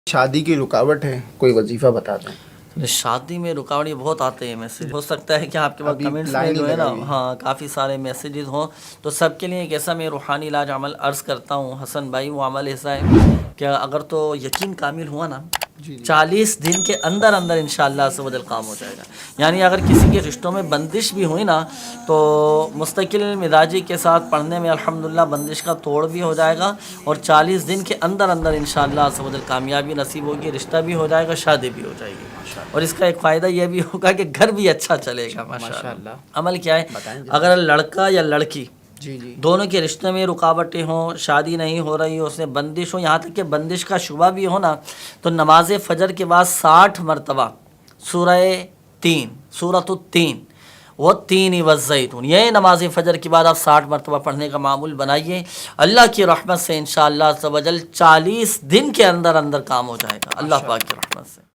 شادی کی رکاوٹ ہے، کوئی وظیفہ بتا دیں۔ شادی میں رکاوٹ یہ بہت آتے ہیں میسیج، ہو سکتا ہے کہ آپ کے پاس ابھی کمنٹس میں لائن جو ہے نا لگائی ہوئی ہے۔ ہاں کافی سارے میسیجز ہوں، تو سب کے لیے ایک ایسا میں روحانی علاج عمل عرض کرتا ہوں حسن بھائی، وہ عمل ایسا ہے کہ اگر تو یقین کامل ہوا نا 40 دن کے اندر اندر انشاءاللہ عز و جل کام ہو جائے گا۔ یعنی اگر کسی کے رشتوں میں بندش بھی ہوئی نا تو مستقل مزاجی کے ساتھ پڑھنے میں الحمدللہ بندش کا توڑ بھی ہو جائے گا، اور 40 دن کے اندر اندر انشاءاللہ عز و جل کامیابی نصیب ہوگی، رشتہ بھی ہو جائے گا، شادی بھی ہو جائے گی، اور اس کا ایک فائدہ یہ بھی ہوگا کہ گھر بھی اچھا چلے گا ماشاءاللہ۔ عمل کیا ہے؟ اگر لڑکا یا لڑکی دونوں کے رشتے میں رکاوٹیں ہوں، شادی نہیں ہو رہی ہو، اس میں بندش ہو، یہاں تک کہ بندش کا شبہ بھی ہو نا، تو نماز فجر کے بعد 60 مرتبہ سورۃ التین وہ تین والزیتون، یہ نماز فجر کے بعد آپ 60 مرتبہ پڑھنے کا معمول بنائیے، اللہ کی رحمت سے انشاءاللہ عز و جل 40 دن کے اندر اندر کام ہو جائے گا، اللہ پاک کی رحمت سے۔